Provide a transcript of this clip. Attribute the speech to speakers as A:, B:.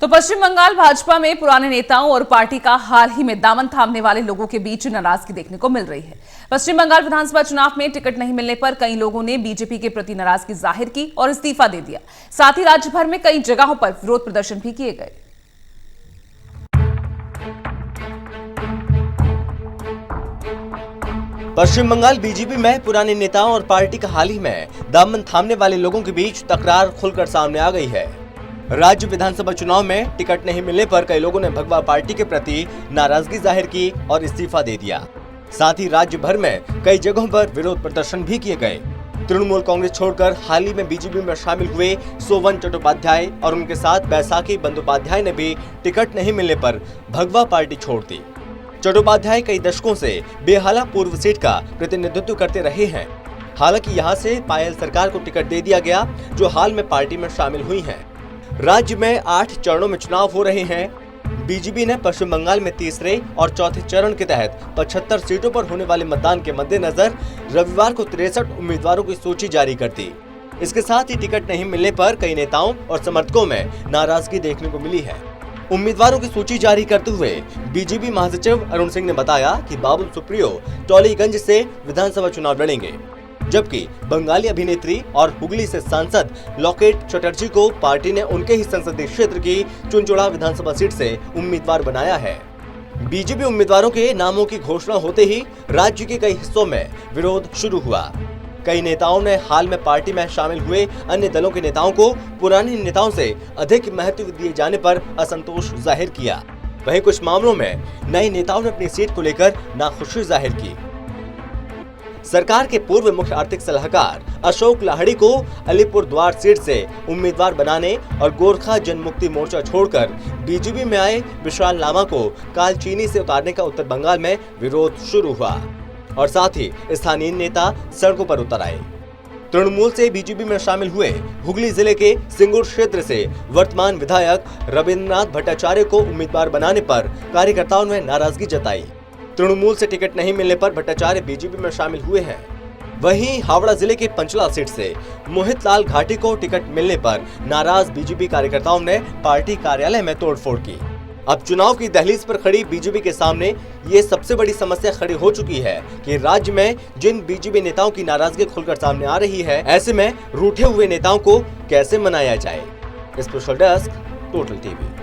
A: तो पश्चिम बंगाल भाजपा में पुराने नेताओं और पार्टी का हाल ही में दामन थामने वाले लोगों के बीच नाराजगी देखने को मिल रही है। पश्चिम बंगाल विधानसभा चुनाव में टिकट नहीं मिलने पर कई लोगों ने बीजेपी के प्रति नाराजगी जाहिर की और इस्तीफा दे दिया। साथ ही राज्य भर में कई जगहों पर विरोध प्रदर्शन भी किए गए।
B: पश्चिम बंगाल बीजेपी में पुराने नेताओं और पार्टी का हाल ही में दामन थामने वाले लोगों के बीच तकरार खुलकर सामने आ गई है। राज्य विधानसभा चुनाव में टिकट नहीं मिलने पर कई लोगों ने भगवा पार्टी के प्रति नाराजगी जाहिर की और इस्तीफा दे दिया। साथ ही राज्य भर में कई जगहों पर विरोध प्रदर्शन भी किए गए। तृणमूल कांग्रेस छोड़कर हाल ही में बीजेपी में शामिल हुए सोवन चट्टोपाध्याय और उनके साथ बैसाखी बंदोपाध्याय ने भी टिकट नहीं मिलने पर भगवा पार्टी छोड़ दी। चट्टोपाध्याय कई दशकों से बेहाला पूर्व सीट का प्रतिनिधित्व करते रहे हैं। हालांकि यहां से पायल सरकार को टिकट दे दिया गया, जो हाल में पार्टी में शामिल हुई हैं। राज्य में 8 चरणों में चुनाव हो रहे हैं। बीजेपी ने पश्चिम बंगाल में तीसरे और चौथे चरण के तहत 75 सीटों पर होने वाले मतदान के मद्देनजर रविवार को 63 उम्मीदवारों की सूची जारी कर दी। इसके साथ ही टिकट नहीं मिलने पर कई नेताओं और समर्थकों में नाराजगी देखने को मिली है। उम्मीदवारों की सूची जारी करते हुए बीजेपी महासचिव अरुण सिंह ने बताया कि बाबुल सुप्रियो टोलीगंज से विधानसभा चुनाव लड़ेंगे, जबकि बंगाली अभिनेत्री और हुगली से सांसद लॉकेट चटर्जी को पार्टी ने उनके ही संसदीय क्षेत्र की चुनचुड़ा विधानसभा सीट से उम्मीदवार बनाया है। बीजेपी उम्मीदवारों के नामों की घोषणा होते ही राज्य के कई हिस्सों में विरोध शुरू हुआ। कई नेताओं ने हाल में पार्टी में शामिल हुए अन्य दलों के नेताओं को पुराने नेताओं से अधिक महत्व दिए जाने पर असंतोष जाहिर किया। वहीं कुछ मामलों में नए नेताओं ने अपनी सीट को लेकर नाखुशी जाहिर की। सरकार के पूर्व मुख्य आर्थिक सलाहकार अशोक लाहिड़ी को अलीपुरद्वार सीट से उम्मीदवार बनाने और गोरखा जनमुक्ति मोर्चा छोड़कर बीजेपी में आए विशाल लामा को कालचीनी से उतारने का उत्तर बंगाल में विरोध शुरू हुआ और साथ ही स्थानीय नेता सड़कों पर उतर आए। तृणमूल से बीजेपी में शामिल हुए हुगली जिले के सिंगुर क्षेत्र से वर्तमान विधायक रविन्द्रनाथ भट्टाचार्य को उम्मीदवार बनाने पर कार्यकर्ताओं ने नाराजगी जताई। तृणमूल से टिकट नहीं मिलने पर भट्टाचार्य बीजेपी में शामिल हुए हैं। वहीं हावड़ा जिले के पंचला सीट से मोहित लाल घाटी को टिकट मिलने पर नाराज बीजेपी कार्यकर्ताओं ने पार्टी कार्यालय में तोड़फोड़ की। अब चुनाव की दहलीज पर खड़ी बीजेपी के सामने ये सबसे बड़ी समस्या खड़ी हो चुकी है कि राज्य में जिन बीजेपी नेताओं की नाराजगी खुलकर सामने आ रही है, ऐसे में रूठे हुए नेताओं को कैसे मनाया जाए। Special desk, total TV.